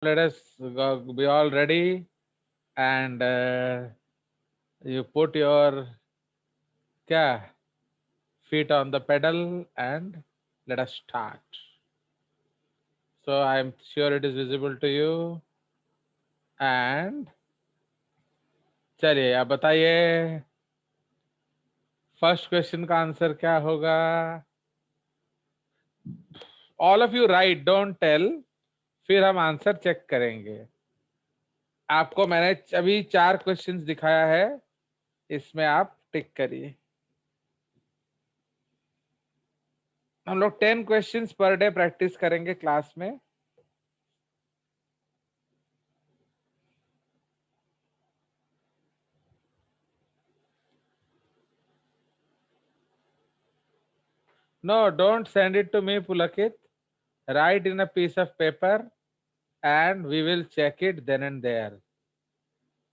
let us be all ready, and you put your feet on the pedal and let us start. So I'm sure it is visible to you. And चलिए आप बताइए first question का answer क्या होगा. All of you right, don't tell, फिर हम answer check करेंगे. आपको मैंने अभी 4 क्वेश्चंस दिखाया है, इसमें आप टिक करिए. हम लोग 10 क्वेश्चंस पर डे प्रैक्टिस करेंगे क्लास में. No, don't send it to me, Pulakit. Write in a piece of paper and we will check it then and there.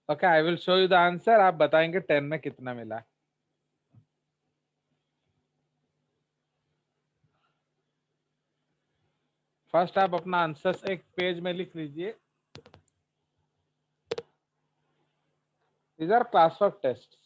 Okay, I will show you the answer. आप बताएंगे 10 में कितना मिला. First आप अपना answer एक page में लिख लीजिए. These are classwork tests.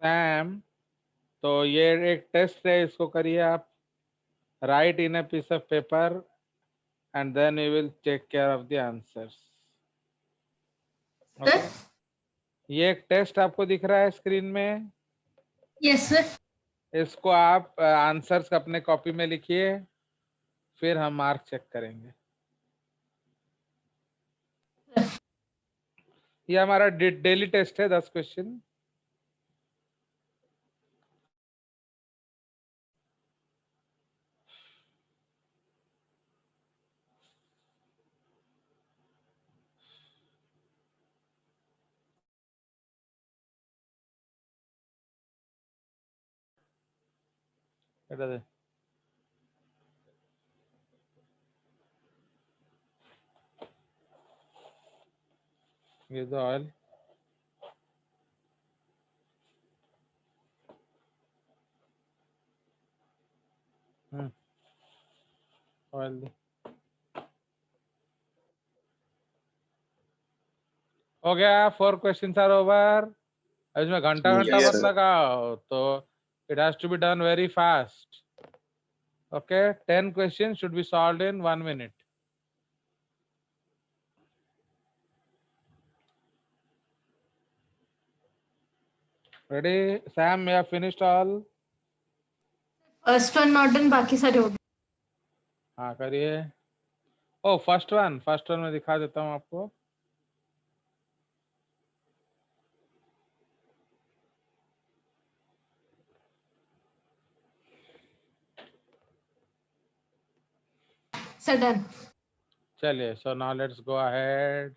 Sam, तो ये एक टेस्ट है, इसको करिए आप. Write in a piece of paper and then you will take care of the answers. Okay, ये एक टेस्ट आपको दिख रहा है स्क्रीन में. Yes sir. इसको आप आंसर्स अपने कॉपी में लिखिए, फिर हम मार्क चेक करेंगे. ये हमारा डेली टेस्ट है, 10 क्वेश्चन. এটা দে. ये दो ऑयल. ऑयल दे. हो गया. 4 क्वेश्चंस आर ओवर. इसमें घंटा घंटा Yes, मत sir. लगाओ, तो it has to be done very fast. Okay, 10 questions should be solved in 1 minute. Ready Sam? You have finished all? First one not done, बाकी सारे हो गए. हाँ करिए. ओ फर्स्ट वन में दिखा देता हूँ आपको. Sir done. चलिए, so now let's go ahead.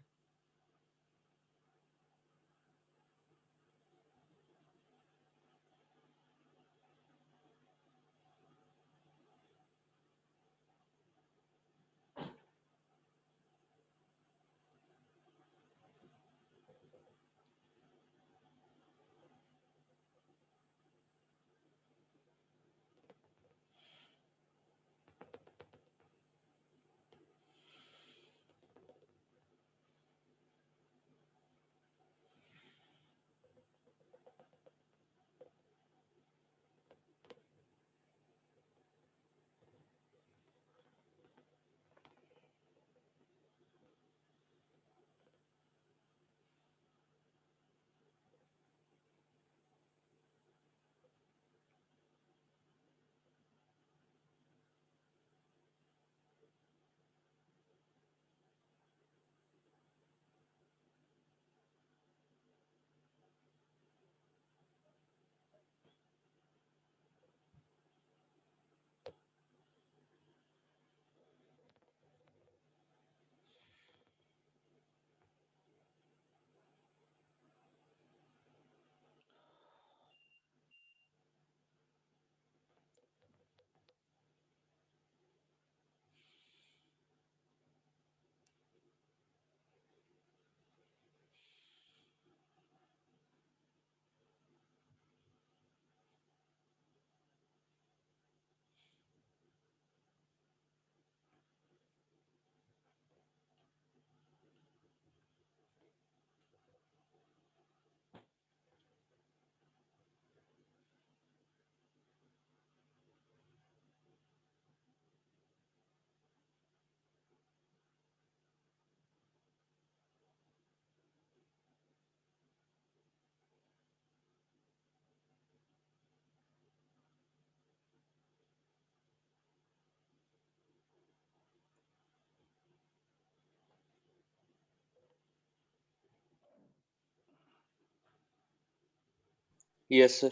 Yes, sir.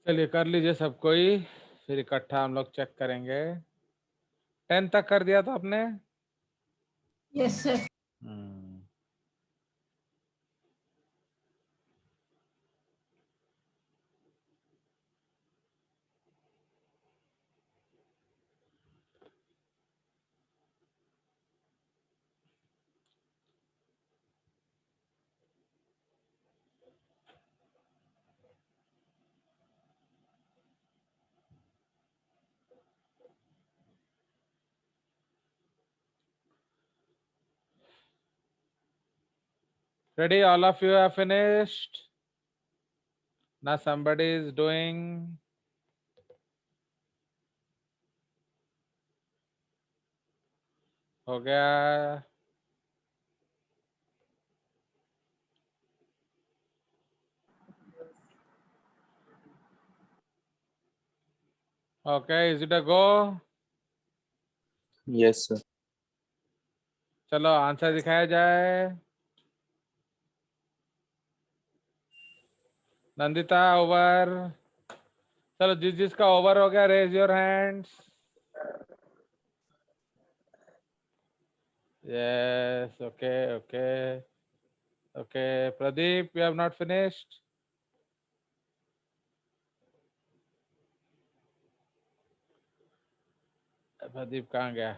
चलिए कर लीजिए सब कोई, फिर इकट्ठा हम लोग चेक करेंगे। 10 तक कर दिया था आपने? Yes, sir. Ready? All of you have finished? Now somebody is doing. हो गया? Okay, is it a go? Yes, sir. चलो आंसर दिखाया जाए। नंदिता ओवर। चलो जिसका ओवर हो गया raise your hands. Yes, okay. Pradeep, you have not finished? Pradeep कहाँ गया?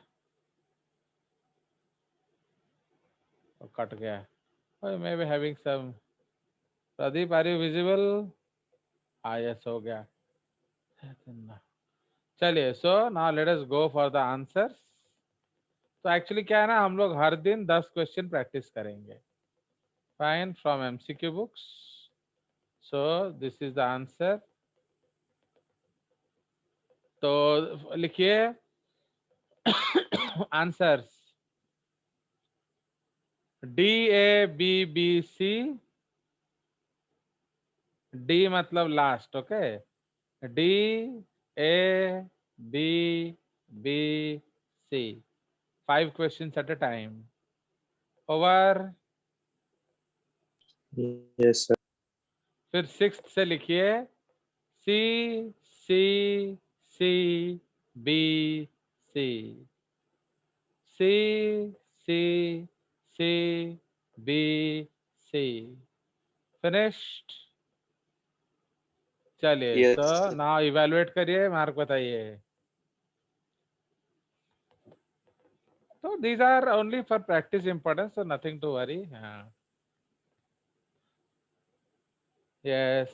वो कट गया। Oh, maybe having some. Pradeep, are you visible? Yes, हो गया। चलिए, so now let us go for the answers. तो एक्चुअली क्या है ना, हम लोग हर दिन 10 क्वेश्चन प्रैक्टिस करेंगे। Fine, from MCQ books. So this is the answer. तो लिखिए आंसर्स। DABBC। डी मतलब last, okay. DABBC 5 questions at a time. Over. Yes, sir. फिर 6th से लिखिए C C C B C C C C B C finished. चलिए, Yes, तो sir. Now evaluate करिए, mark बताइए। So these are only for practice importance, so nothing to worry. Yes.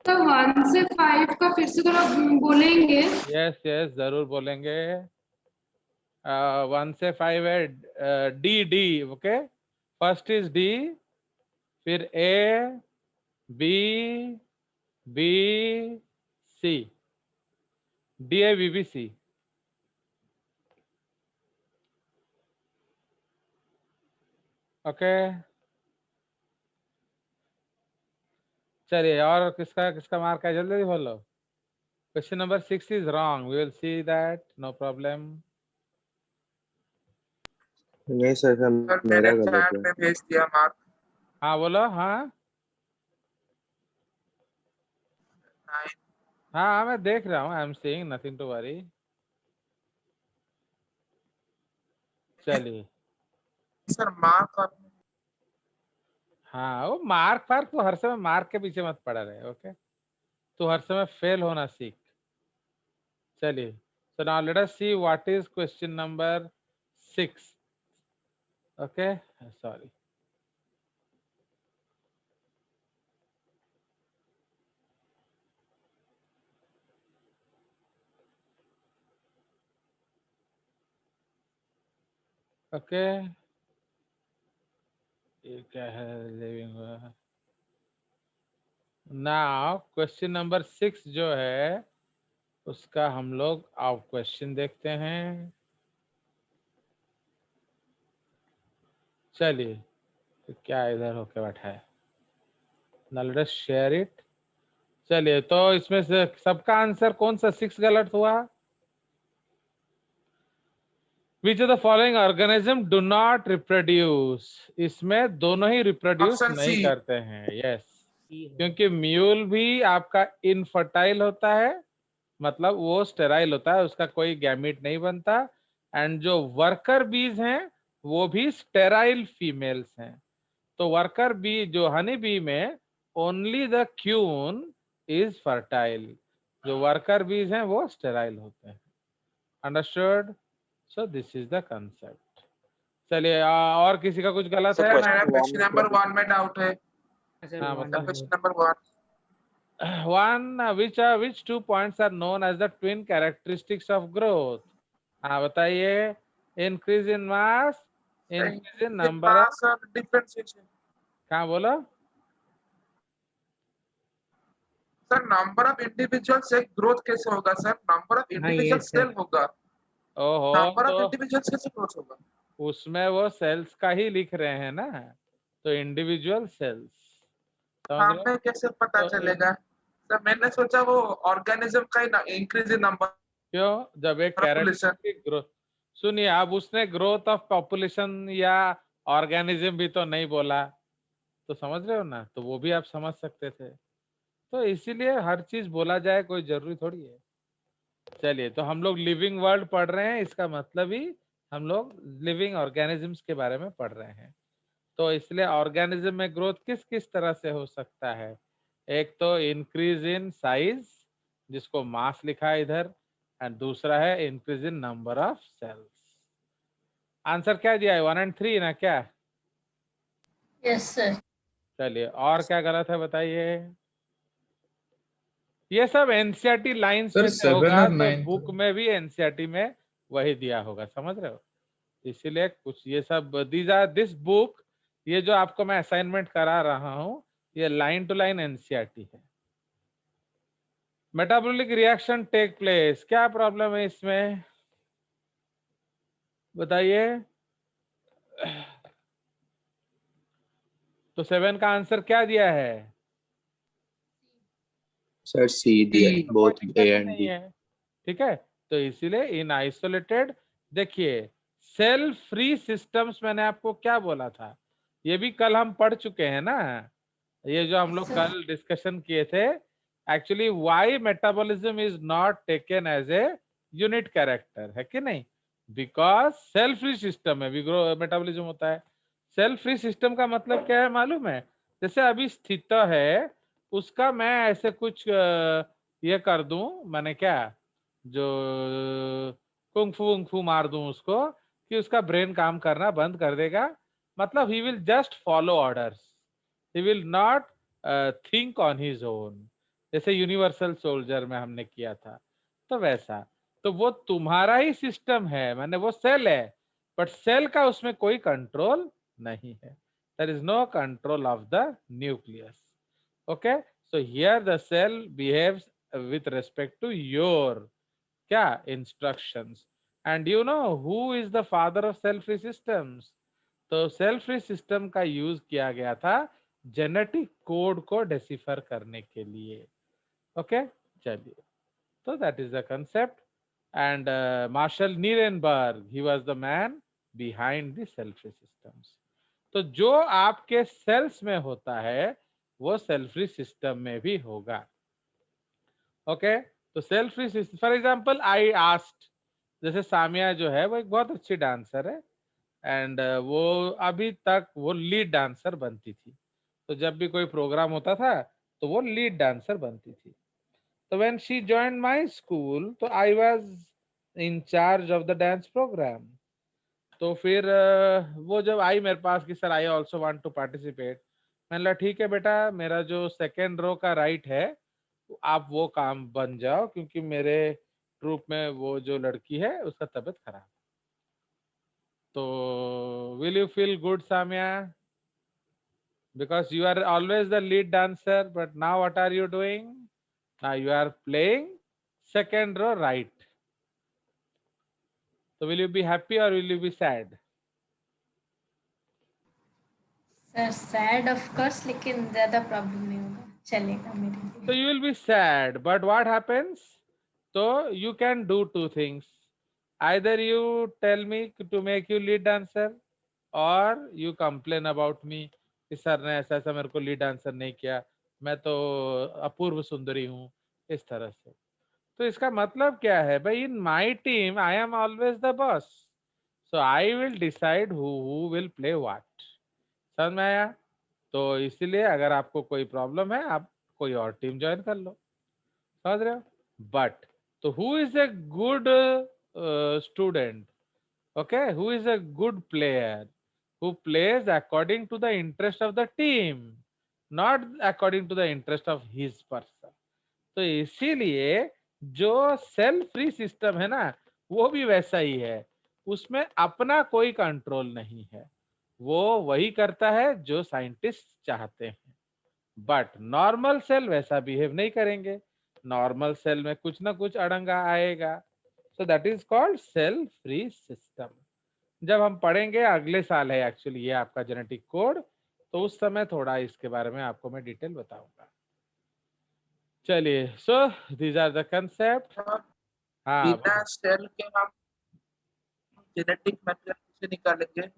तो 1 से 5 का फिर से थोड़ा बोलेंगे। Yes, जरूर बोलेंगे। 1 से 5 है D, okay. First is D, फिर A B B C, DABBC। Okay, चलिए और किसका किसका मार्क है, जल्दी बोलो। Question number 6 is wrong, we will see that, no problem. नहीं सर, मेरा गलत चैट है। में भेज दिया मार्क। हाँ बोलो। हाँ हाँ, मैं देख रहा हूँ, I am seeing, nothing to worry. चलिए, सर मार्क आपने हाँ वो मार्क फार्क तो हर समय मार्क के पीछे मत पड़ा रहे, ओके। तो हर समय फेल होना सीख। चलिए, so now let us see what is question number 6. Okay, sorry. Okay, ये क्या है, लिविंग। नाउ क्वेश्चन नंबर 6 जो है उसका हम लोग आप क्वेश्चन देखते हैं। चलिए, तो क्या इधर होके बैठा है, लेट अस शेयर इट। चलिए, तो इसमें से सबका आंसर कौन सा 6 गलत हुआ? Which of the following organism do not reproduce? इसमें दोनों ही reproduce Option नहीं C. करते हैं. Yes. क्योंकि म्यूल भी आपका इनफर्टाइल होता है, मतलब वो स्टेराइल होता है, उसका कोई गैमीट नहीं बनता. एंड जो वर्कर बीज हैं वो भी स्टेराइल फीमेल्स हैं. तो वर्कर बी जो हनी बी में only the queen is fertile. जो वर्कर बीज हैं वो स्टेराइल होते हैं. Understood? So this is the concept. चलिए और किसी का कुछ गलत Sir, है? question मेरा क्वेश्चन नंबर 1 में डाउट है. हाँ बता. Question number 1. One which 2 points are known as the twin characteristics of growth? हाँ बताइए. Increase in mass, increase in number of. मास और डिफरेंशिएशन. कहाँ बोलो? सर नंबर ऑफ इंडिविजुअल से ग्रोथ कैसे होगा sir? Number of individual cell होगा. ओहो, नंबर ऑफ तो इंडिविजुअल कैसे ग्रोथ होगा? उसमें वो सेल्स का ही लिख रहे हैं ना, तो इंडिविजुअल सेल्स. हमें कैसे पता तो चलेगा? सर मैंने सोचा वो ऑर्गेनिज्म का ही ना इंक्रीज इन नंबर क्यों? जब एक Population. कैरेक्टर की ग्रोथ, सुनिए, अब उसने ग्रोथ ऑफ पॉपुलेशन या ऑर्गेनिज्म भी तो नहीं बोला, तो समझ रहे हो ना, तो वो भी आप समझ सकते थे. तो इसीलिए हर चीज बोला जाए कोई जरूरी थोड़ी है. चलिए, तो हम लोग लिविंग वर्ल्ड पढ़ रहे हैं, इसका मतलब ही हम लोग लिविंग ऑर्गेनिजम्स के बारे में पढ़ रहे हैं. तो इसलिए ऑर्गेनिज्म में ग्रोथ किस किस तरह से हो सकता है? एक तो इंक्रीज इन साइज, जिसको मास लिखा है इधर, एंड दूसरा है increase in number of cells. Answer क्या दिया है? 1 और 3 ना क्या? Yes, sir. चलिए, और क्या गलत है बताइए. ये सब एनसीईआरटी लाइंस सर में से 7 होगा, और तो 9 बुक में भी एनसीईआरटी में वही दिया होगा, समझ रहे हो. इसीलिए कुछ ये सब दिस बुक, ये जो आपको मैं असाइनमेंट करा रहा हूँ, ये लाइन टू लाइन एनसीईआरटी है. मेटाबॉलिक रिएक्शन टेक प्लेस, क्या प्रॉब्लम है इसमें बताइए. तो 7 का आंसर क्या दिया है? सर सी दिया है, बोथ कोई ए दिक्कत ही एंड नहीं बी. है. ठीक है, तो इसीलिए इन आइसोलेटेड, देखिए सेल फ्री सिस्टम्स, मैंने आपको क्या बोला था, ये भी कल हम पढ़ चुके हैं ना. ये जो हम लोग कल डिस्कशन किए थे, actually why metabolism is not taken as a unit character, है कि नहीं? बिकॉज सेल फ्री सिस्टम में भी मेटाबॉलिज्म होता है. सेल फ्री सिस्टम का मतलब क्या है मालूम है? जैसे अभी स्थित है, उसका मैं ऐसे कुछ ये कर दूं, मैंने क्या, जो कुंग फू मार दूं उसको, कि उसका ब्रेन काम करना बंद कर देगा. मतलब he will just follow orders, he will not think on his own. जैसे यूनिवर्सल सोल्जर में हमने किया था, तो वैसा. तो वो तुम्हारा ही सिस्टम है, माने वो सेल है, बट सेल का उसमें कोई कंट्रोल नहीं है. There is no control of the nucleus. Okay, so here the cell behaves with respect to your क्या instructions. and you know who is the father of cell free systems? तो cell free system का use किया गया था genetic code को decipher करने के लिए. ओके, चलिए, तो that is the concept. And Marshall Nirenberg, he was the man behind the cell free systems. तो जो आपके सेल्स में होता है वो सेल फ्री सिस्टम में भी होगा. ओके, तो self free system, for example I asked, जैसे सामिया जो है वो एक बहुत अच्छी डांसर है, एंड वो अभी तक वो लीड डांसर बनती थी. तो जब भी कोई प्रोग्राम होता था तो वो लीड डांसर बनती थी. तो when she joined my school, तो I was in charge of the dance program. तो फिर वो जब आई मेरे पास कि sir I also want to participate, मैंने बोला ठीक है बेटा, मेरा जो सेकेंड रो का राइट है, तो आप वो काम बन जाओ, क्योंकि मेरे ट्रूप में वो जो लड़की है उसका तबीयत खराब है. तो will you feel good Samia? Because you are always the lead dancer, but now what are you doing? Now you are playing second row right. तो विल यू बी हैप्पी और will you be sad? Sir sad of course, लेकिन ज्यादा problem नहीं होगा, चलेगा मेरे So लिए. you will be sad, but what happens? So you can do two things. either you tell me to make you lead dancer और you complain about me कि sir ने ऐसा ऐसा मेरे को लीड आंसर नहीं किया, मैं तो अपूर्व सुंदरी हूँ, इस तरह से। तो इसका मतलब क्या है भाई, in my team I am always the boss, so I will decide who will play what. समझ में आया? तो इसीलिए अगर आपको कोई प्रॉब्लम है आप कोई और टीम ज्वाइन कर लो, समझ रहे हो? बट तो who is a good student, okay, who is a good player, who plays according to the interest of the team, not according to the interest of his person। तो इसीलिए जो cell free system है ना, वो भी वैसा ही है, उसमें अपना कोई कंट्रोल नहीं है, वो वही करता है जो साइंटिस्ट चाहते हैं। बट नॉर्मल सेल वैसा बिहेव नहीं करेंगे, नॉर्मल सेल में कुछ ना कुछ अड़ंगा आएगा। So that is called cell free system. जब हम पढ़ेंगे, अगले साल है एक्चुअली ये आपका जेनेटिक कोड, तो उस समय थोड़ा इसके बारे में आपको मैं डिटेल बताऊंगा। चलिए, so these are the concept. हाँ, बिना सेल के हम जेनेटिक मटेरियल से निकालेंगे?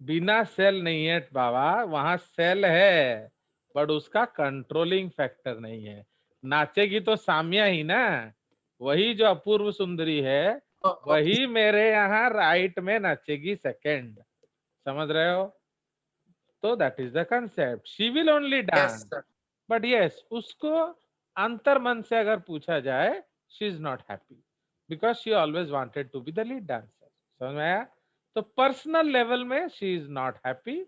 बिना सेल नहीं है बाबा, वहां सेल है बट उसका कंट्रोलिंग फैक्टर नहीं है। नाचेगी तो साम्या ही ना, वही जो अपूर्व सुंदरी है वही मेरे यहाँ राइट में नाचेगी सेकंड, समझ रहे हो? तो that is the concept, she will only yes dance. Sir. But yes, उसको अंतर मन से अगर पूछा जाए, she is not happy because she always wanted to be the lead dancer. समझ में आया? तो पर्सनल लेवल में she is not happy,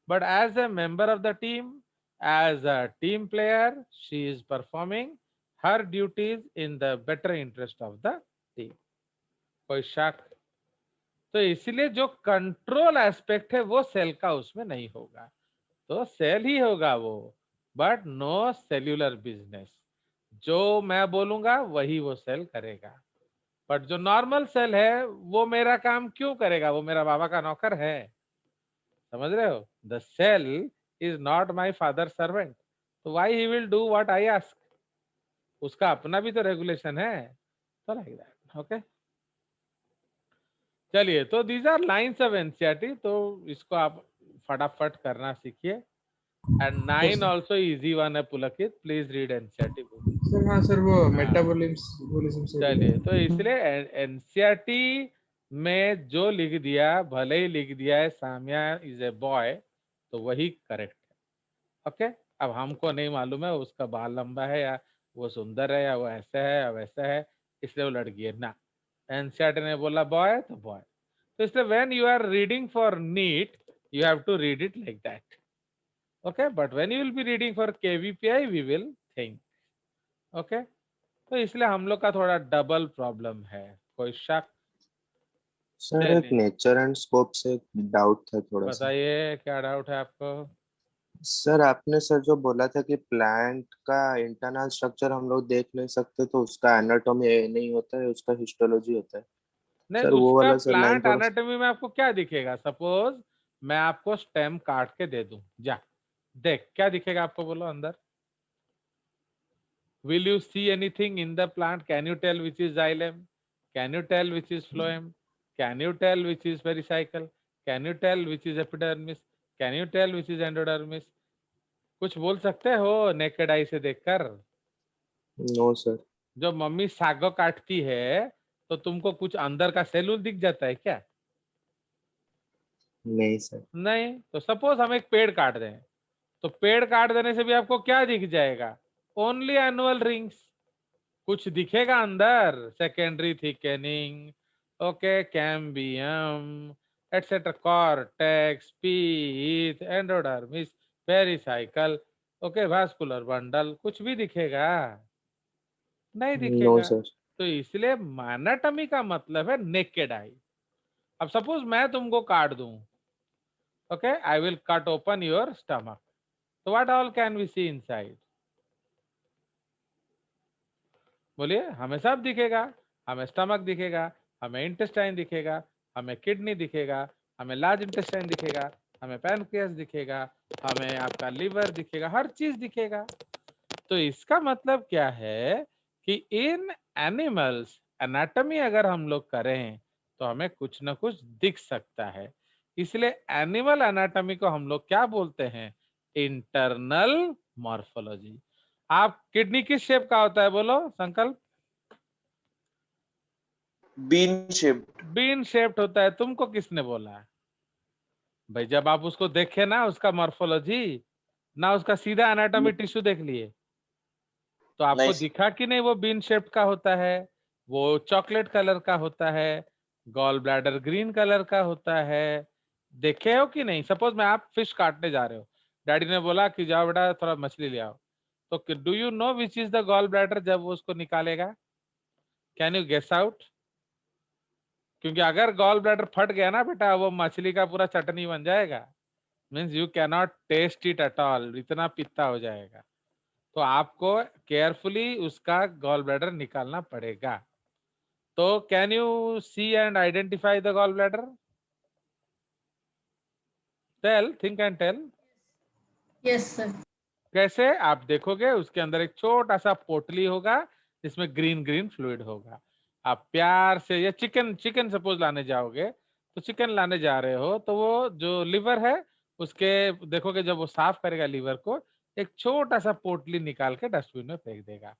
but as a member of the team, as a team player, she is performing her duties in the better interest of the team. कोई शक? तो इसीलिए जो कंट्रोल एस्पेक्ट है वो cell का उसमें नहीं होगा, तो सेल ही होगा वो, बट नो सेल्यूलर बिजनेस। जो मैं बोलूंगा वही वो सेल करेगा। बट जो नॉर्मल सेल है वो मेरा काम क्यों करेगा, वो मेरा बाबा का नौकर है, समझ रहे हो? The cell is not my father servant, तो why he will do what I ask, उसका अपना भी तो रेगुलेशन है। तो लाइक दैट, ओके। चलिए, तो these are lines of NCERT, तो इसको आप फटाफट करना सीखिए। And 9 also easy one है Pulkit, please read NCERT book. Sir हाँ सर, वो हाँ, मेटाबॉलिज्म से चलिए, तो इसलिए एनसीईआरटी में जो लिख दिया, भले ही लिख दिया है साम्या इज ए बॉय, तो वही करेक्ट है। ओके, अब हमको नहीं मालूम है उसका बाल लंबा है या वो सुंदर है या वो ऐसा है या वैसा है, इसलिए वो लड़की है ना। एनसीईआरटी ने बोला बॉय तो बॉय। तो इसलिए when you are reading for NEET, you have to read it like that. Okay, but when you will be reading for KVPI, we will think. Okay, तो इसलिए हम लोग का थोड़ा डबल प्रॉब्लम है। कोई शक? सर एक चलिए, नेचर एंड स्कोप से डाउट था थोड़ा सा। बताइए क्या डाउट है आपको? सर आपने सर जो बोला था कि प्लांट का इंटरनल स्ट्रक्चर हम लोग देख नहीं सकते, तो उसका एनाटॉमी नहीं होता है, उसका हिस्टोलॉजी होता है। नहीं, सर वो उसका वाला सर लाइन प्लांट थोड़ा सा। एनाटॉमी में आपको क्या दिखेगा? सपोज मैं आपको स्टेम काट के दे दूं, जा देख क्या दिखेगा आपको, बोलो अंदर। Will you see anything in the plant? Can you tell which is xylem? Can you tell which is phloem? Can you tell which is pericycle? Can you tell which is epidermis? Can you tell which is endodermis? कुछ बोल सकते हो naked eye से देखकर? No sir. जो mummy सागो काटती है तो तुमको कुछ अंदर का सेलुल दिख जाता है क्या? नहीं सर। नहीं। तो सपोज हम एक पेड़ काट दें, तो पेड़ काट देने से भी आपको क्या दिख जाएगा? Only annual rings. कुछ दिखेगा अंदर? Secondary thickening, okay, cambium etcetera, cortex, pith, endodermis, pericycle, okay, vascular bundle, कुछ भी दिखेगा? नहीं नो दिखेगा। सर। तो इसलिए एनाटॉमी का मतलब है नेकेड आई। अब सपोज मैं तुमको काट दूं, okay, I will cut open your stomach, तो what all can we see inside? बोलिए, हमें सब दिखेगा। हमें स्टमक दिखेगा, हमें इंटेस्टाइन दिखेगा, हमें किडनी दिखेगा, हमें लार्ज इंटेस्टाइन दिखेगा, हमें पैनक्रियास दिखेगा, हमें आपका लिवर दिखेगा, हर चीज दिखेगा। तो इसका मतलब क्या है कि इन एनिमल्स एनाटॉमी अगर हम लोग करें तो हमें कुछ ना कुछ दिख सकता है, इसलिए एनिमल एनाटॉमी को हम लोग क्या बोलते हैं? Internal morphology. आप किडनी किस शेप का होता है बोलो संकल्प? Bean shaped. बीन शेप्ड होता है। तुमको किसने बोला? भाई जब आप उसको देखे ना, उसका मॉर्फोलॉजी ना, उसका सीधा एनाटॉमी टिश्यू देख लिए, तो आपको नहीं दिखा कि नहीं वो बीन शेप्ड का होता है, वो चॉकलेट कलर का होता है, गॉल ब्लैडर ग्रीन कलर का होता है। देखे हो कि नहीं? सपोज में आप फिश काटने जा रहे हो, डैडी ने बोला कि जाओ बेटा थोड़ा मछली ले आओ, तो do you know which is the gall bladder जब वो उसको निकालेगा? Can you guess out? क्योंकि अगर गॉल ब्लैडर फट गया ना बेटा, वो मछली का पूरा चटनी बन जाएगा, means you cannot taste it at all, इतना पित्ता हो जाएगा। तो आपको केयरफुली उसका गॉल ब्लैडर निकालना पड़ेगा। तो can you see and identify the gall bladder? Tell, think and tell. Yes sir. कैसे? आप देखोगे उसके अंदर एक छोटा सा पोटली होगा जिसमें ग्रीन ग्रीन फ्लूइड होगा। आप प्यार से, या चिकन चिकन सपोज लाने जाओगे, तो चिकन लाने जा रहे हो तो वो जो लिवर है उसके देखोगे, जब वो साफ करेगा लिवर को, एक छोटा सा पोटली निकाल के डस्टबिन में फेंक देगा।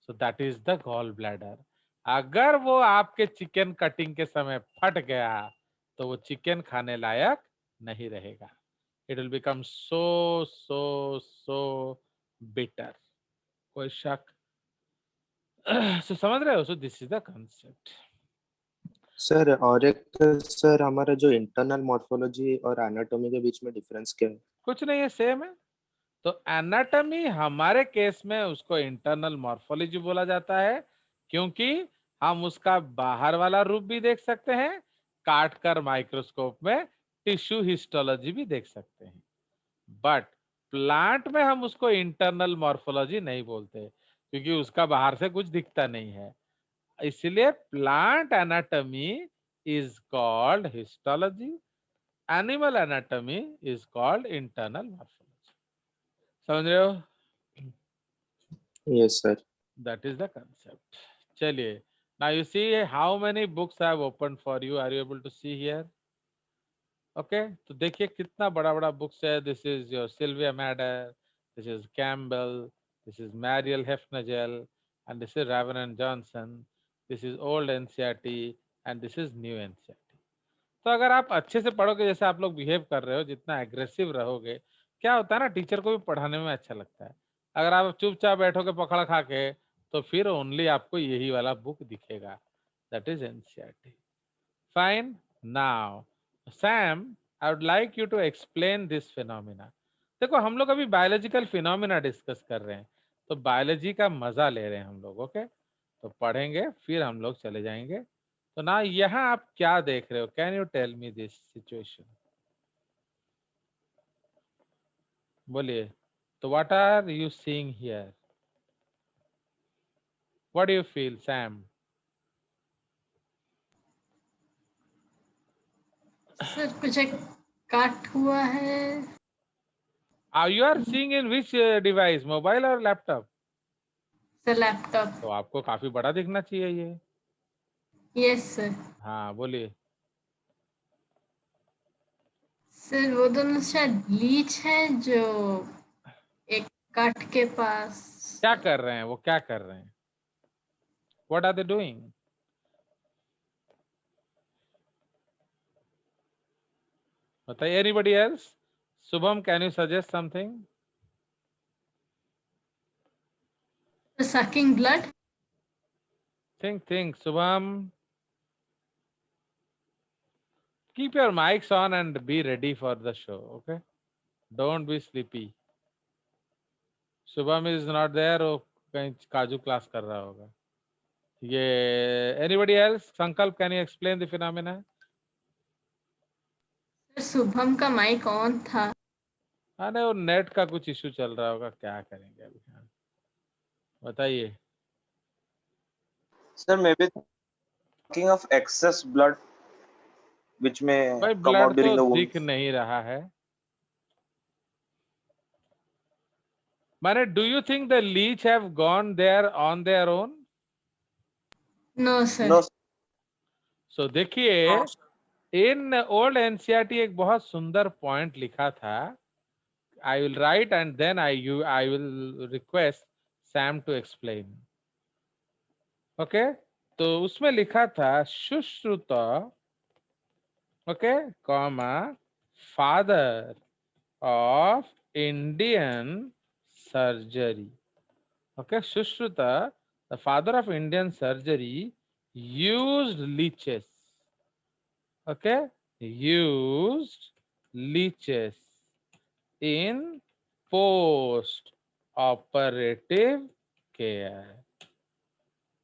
So that is the gall bladder. अगर वो आपके चिकन कटिंग के समय फट गया तो वो चिकन खाने लायक नहीं रहेगा। it will become so bitter. कोई शक? so समझ रहे हो? so this is the concept. Sir, और एक सर, हमारा जो इंटरनल मॉर्फोलॉजी और एनाटॉमी के बीच में डिफरेंस क्या है? कुछ नहीं है, सेम है। तो एनाटॉमी हमारे केस में उसको इंटरनल मॉर्फोलॉजी बोला जाता है, क्योंकि हम उसका बाहर वाला रूप भी देख सकते हैं, काट कर माइक्रोस्कोप में टिश्यू हिस्टोलॉजी भी देख सकते हैं। बट प्लांट में हम उसको इंटरनल मॉर्फोलॉजी नहीं बोलते, क्योंकि उसका बाहर से कुछ दिखता नहीं है। इसलिए plant anatomy is called histology, animal anatomy is called internal morphology. समझ रहे हो? Yes sir. That is the concept. चलिए, now you see how many books I have opened for you. Are you able to see here? Okay तो देखिए कितना बड़ा बड़ा books है। This is your Sylvia Mader, this is Campbell, this is Marieb हेफनजल, and this is Raven and Johnson, this is old NCERT, and this is new NCERT. तो अगर आप अच्छे से पढ़ोगे, जैसे आप लोग बिहेव कर रहे हो, जितना एग्रेसिव रहोगे, क्या होता है ना, टीचर को भी पढ़ाने में अच्छा लगता है। अगर आप चुपचाप बैठोगे पकड़ खा के, तो फिर ओनली आपको यही वाला बुक दिखेगा, that is NCERT. Fine. Now Sam, I would like you to explain this phenomena. देखो हम लोग अभी बायोलॉजिकल फिनोमिना डिस्कस कर रहे हैं, तो बायोलॉजी का मजा ले रहे हैं हम लोग। ओके तो पढ़ेंगे फिर हम लोग चले जाएंगे। तो ना यहाँ आप क्या देख रहे हो? Can you tell me this situation? बोलिए। तो what are you seeing here? What do you feel Sam? Sir कुछ एक काट हुआ है। You are seeing in which device, mobile और लैपटॉप? Sir laptop. तो आपको काफी बड़ा दिखना चाहिए ये। Yes sir. हाँ बोलिए। सर वो दोनों शायद लीच है जो एक काट के पास। क्या कर रहे हैं वो? क्या कर रहे हैं? What are they doing? बताइए। Anybody else? Shubham, can you suggest something? Sucking blood. Think, Subham. Keep your mics on and be ready for the show, okay? Don't be sleepy. Subham is not there, वो कहीं काजू class कर रहा होगा। ये anybody else? Sankalp, can you explain the phenomena? Sir Shubham का mic on था। अरे वो नेट का कुछ इशू चल रहा होगा, क्या करेंगे अभी। हाँ, बताइए। Sir, may be talking of excess blood which may भाई come ब्लड out during तो the womb. दिख नहीं रहा है। माने do you think the leech have gone there on their own? No sir. No so देखिए, हाँ सर। इन ओल्ड एनसीईआरटी एक बहुत सुंदर पॉइंट लिखा था. I will write and then I will request Sam to explain. Okay? तो उसमें लिखा था Sushruta, okay, comma, father of Indian surgery. Okay, Sushruta, the father of Indian surgery, used leeches. Okay, used leeches in post operative care.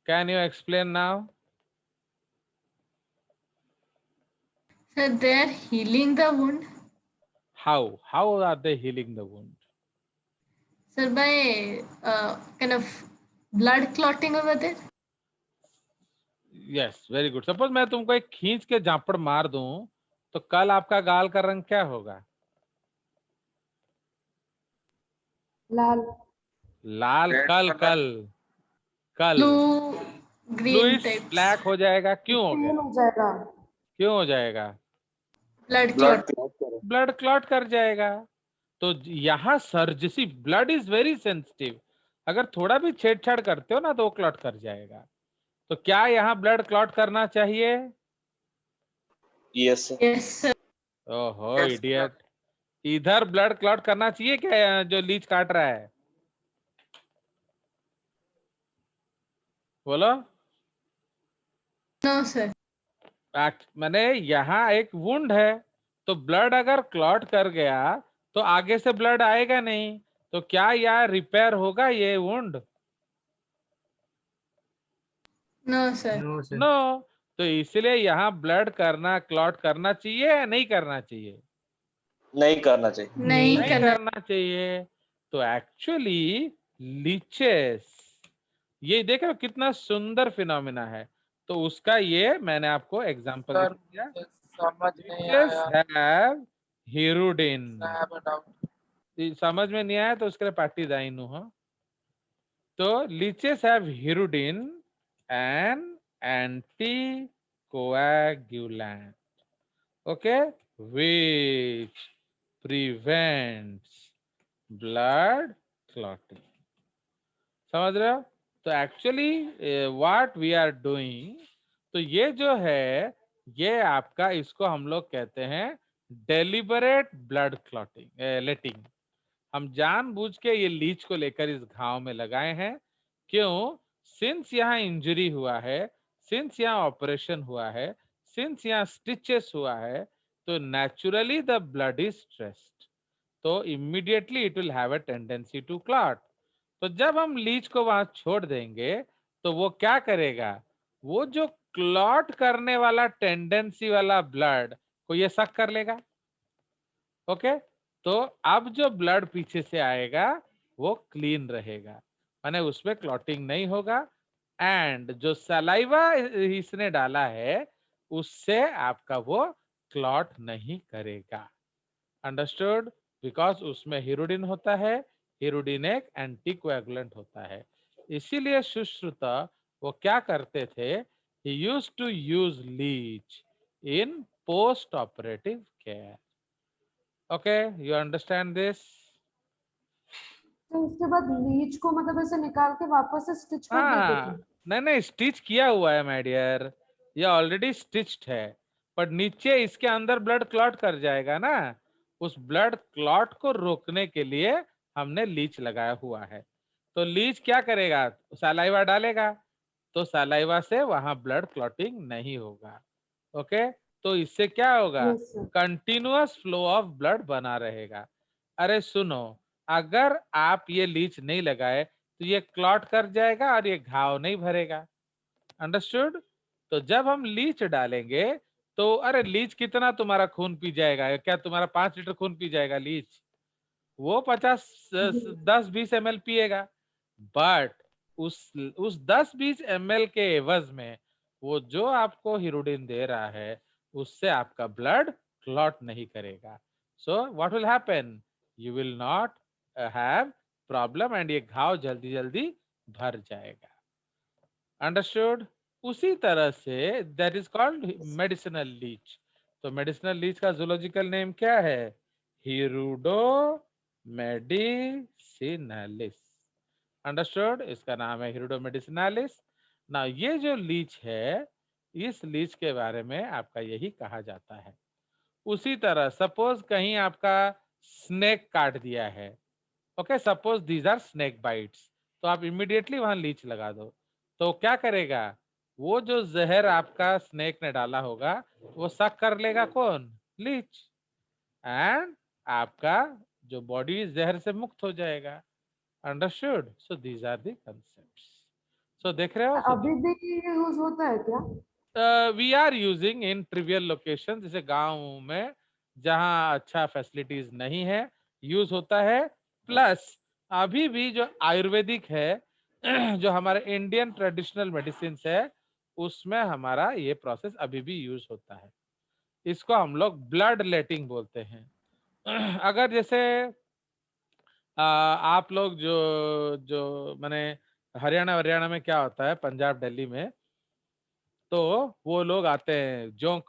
Can you explain now? Sir, they are healing the wound. How are they healing the wound? Sir, by kind of blood clotting over there. Yes, very good. Suppose मैं तुमको एक खींच के झापड़ मार दूं तो कल आपका गाल का रंग क्या होगा? लाल। लाल. Red कल color. कल Blue, green fluids types. Black हो जाएगा. क्यों हो ग्रीन गया? हो जाएगा। क्यों हो जाएगा? Blood blood clot. Blood clot कर जाएगा. तो यहाँ surgery, blood is very sensitive. अगर थोड़ा भी छेड़छाड़ करते हो ना तो वो क्लॉट कर जाएगा. तो क्या यहाँ ब्लड क्लॉट करना चाहिए? Yes sir Yes, sir. ओहो Yes, इडियट. इधर ब्लड क्लॉट करना चाहिए क्या जो लीच काट रहा है? बोलो. No, sir. मैंने यहाँ एक वुंड है तो ब्लड अगर क्लॉट कर गया तो आगे से ब्लड आएगा नहीं. तो क्या यहाँ रिपेयर होगा ये wound? No, sir. No sir. No. तो इसलिए यहाँ ब्लड करना, क्लॉट करना चाहिए या नहीं करना चाहिए? नहीं करना चाहिए नहीं नहीं करना। करना चाहिए. तो एक्चुअली लीचेस, ये देखो कितना सुंदर फिनोमिना है. तो उसका ये मैंने आपको एग्जांपल सर दिया. मुझे समझ नहीं लीचेस आया। Have hirudin. I have a doubt. समझ में नहीं आया तो उसके लिए पार्टी दाइनु हो. तो leeches have hirudin and anticoagulant, okay, which prevents blood clotting. समझ रहे हो? तो actually what we are doing, तो ये जो है ये आपका, इसको हम लोग कहते हैं डेलिबरेट ब्लड क्लॉटिंग लेटिंग. हम जानबूझ के ये लीच को लेकर इस घाव में लगाए हैं. क्यों? सिंस यहाँ इंजरी हुआ है, सिंस यहाँ ऑपरेशन हुआ है, सिंस यहाँ स्टिचेस हुआ है, तो naturally the blood is stressed. तो immediately it will have a tendency to clot. तो जब हम लीच को वहां छोड़ देंगे तो वो क्या करेगा? वो जो क्लॉट करने वाला टेंडेंसी वाला ब्लड को ये सक कर लेगा. ओके. तो अब जो ब्लड पीछे से आएगा वो क्लीन रहेगा, माने उसमें क्लॉटिंग नहीं होगा. एंड जो सलाइवा इसने डाला है उससे आपका वो क्लॉट नहीं करेगा. अंडरस्टूड? बिकॉज उसमें हिरुडिन होता है. हिरुडिन एक एंटीकोएगुलेंट होता है. इसीलिए सुश्रुता वो क्या करते थे? He used to use leech in post operative care. Okay, you understand this? तो उसके बाद लीच को मतलब ऐसे निकाल के वापस से स्टिच कर देते थे। हाँ, नहीं स्टिच किया हुआ है माय डियर, ये ऑलरेडी स्टिच्ड है. पर नीचे इसके अंदर ब्लड क्लॉट कर जाएगा ना, उस ब्लड क्लॉट को रोकने के लिए हमने लीच लगाया हुआ है. तो लीच क्या करेगा? सलाइवा डालेगा, तो सलाइवा से वहां ब्लड क्लॉटिंग नहीं होगा. ओके. तो इससे क्या होगा? Yes sir. Continuous flow of blood बना रहेगा. अरे सुनो, अगर आप ये लीच नहीं लगाए तो ये क्लॉट कर जाएगा और ये घाव नहीं भरेगा. अंडरस्टूड? तो जब हम लीच डालेंगे तो अरे लीच कितना तुम्हारा खून पी जाएगा? क्या तुम्हारा 5 लीटर खून पी जाएगा लीच? वो 10-20 ml पिएगा. बट उस 10-20 ml के एवज में वो जो आपको हिरुडिन दे रहा है उससे आपका ब्लड क्लॉट नहीं करेगा. So what will happen? You will not have problem and ये घाव जल्दी जल्दी भर जाएगा. अंडरस्टूड? उसी तरह से that is called medicinal leech. तो मेडिसिनल लीच का जूलॉजिकल नेम क्या है? Hirudo medicinalis. अंडरस्टूड? इसका नाम है हिरुडो मेडिसिनालिस। ना ये जो लीच है, इस लीच के बारे में आपका यही कहा जाता है। उसी तरह सपोज कहीं आपका स्नेक काट दिया है, okay, suppose these are snake bites, तो आप इमीडिएटली वहां लीच लगा दो। तो क्या करेगा? वो जो जहर आपका स्नेक ने डाला होगा वो सक कर लेगा कौन? लीच। एंड आपका जो बॉडी जहर से मुक्त हो जाएगा। Understood? So these are the concepts. So देख रहे हो? अभी भी यूज होता है क्या? We are using in trivial location, जैसे गांव में जहां अच्छा फैसिलिटीज नहीं है, यूज होता है। प्लस अभी भी जो आयुर्वेदिक है जो हमारे इंडियन ट्रेडिशनल मेडिसिन है, उसमें हमारा ये प्रोसेस अभी भी यूज होता है। इसको हम लोग ब्लड लेटिंग बोलते हैं। अगर जैसे आप लोग जो जो माने हरियाणा में क्या होता है, पंजाब दिल्ली में, तो वो लोग आते हैं, जौ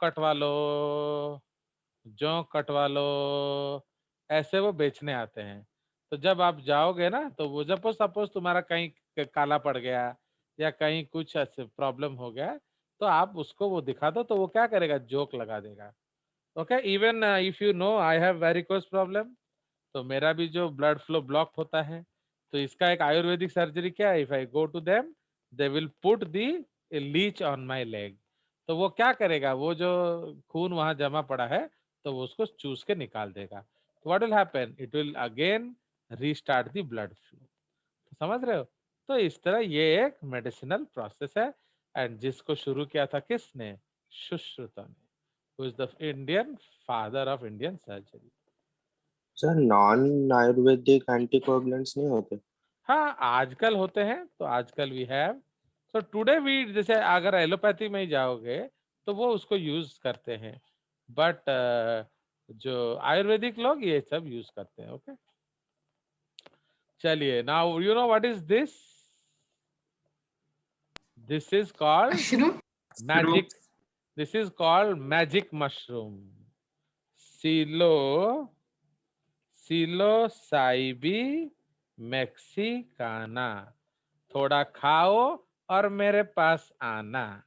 कटवा लो, ऐसे वो बेचने आते हैं। तो जब आप जाओगे ना, तो वो जब सपोज तुम्हारा कहीं काला पड़ गया या कहीं कुछ ऐसे प्रॉब्लम हो गया, तो आप उसको वो दिखा दो, तो वो क्या करेगा? जोक लगा देगा। Okay, even if you know I have varicose problem, तो मेरा भी जो ब्लड फ्लो ब्लॉक होता है, तो इसका एक आयुर्वेदिक सर्जरी क्या है? If I go to them, they will put the leech on my leg. तो वो क्या करेगा? वो जो खून वहां जमा पड़ा है, तो वो उसको चूस के निकाल देगा। What will happen? It will again restart the blood flow. तो समझ रहे हो? तो इस तरह ये एक मेडिसिनल प्रोसेस है। एंड जिसको शुरू किया था किसने? सुश्रुता ने, who is the Indian father of Indian surgery। Sir non Ayurvedic anticoagulants नहीं होते? हाँ, आजकल होते हैं, तो आजकल we have. So today we, जैसे अगर एलोपैथी में ही जाओगे तो वो उसको यूज करते हैं, बट जो आयुर्वेदिक लोग ये सब यूज करते हैं। ओके, चलिए, now you know what is this? This is called mushroom. Magic, this is called magic mushroom, psilo psilocybe mexicana. थोड़ा खाओ और मेरे पास आना।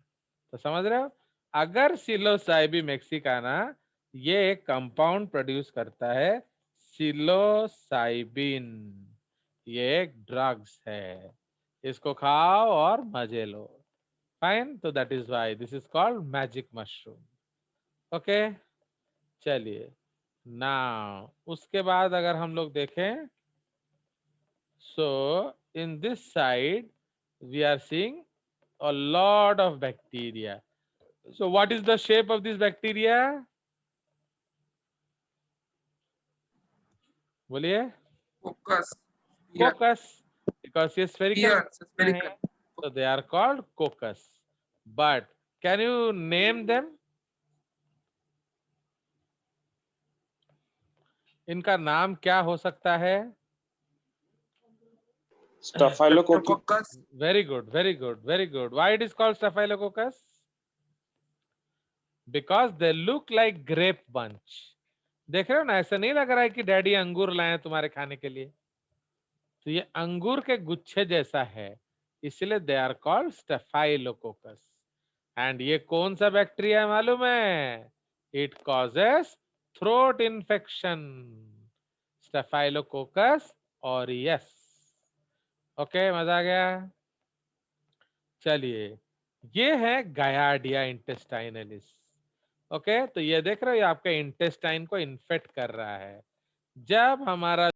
तो समझ रहे हो? अगर सिलोसाइबी मैक्सिकाना ये एक कंपाउंड प्रोड्यूस करता है, सिलोसाइबिन, ये एक ड्रग्स है, इसको खाओ और मजे लो। फाइन, तो that is why this is called magic mushroom. Okay, चलिए ना, उसके बाद अगर हम लोग देखें, so in this side we are seeing a lot of bacteria. So what is the shape of this bacteria? बोलिए। Focus. Coccus, because ये spherical Yes, spherical. हैं, so they are called coccus. But can you name them? इनका नाम क्या हो सकता है? स्टाफाइलोकोकस। Very good, very good, very good. Why it is called staphylococcus? Because they look like grape bunch. देख रहे हो ना, ऐसा नहीं लग रहा है कि डैडी अंगूर लाए तुम्हारे खाने के लिए। तो ये अंगूर के गुच्छे जैसा है, इसलिए they are called staphylococcus. And ये कौन सा बैक्टीरिया है मालूम है? It causes throat infection, staphylococcus aureus. Okay, मजा आ गया? चलिए, ये है गायार्डिया इंटेस्टाइनलिस। ओके, तो ये देख रहे हो, ये आपके इंटेस्टाइन को इन्फेक्ट कर रहा है। जब हमारा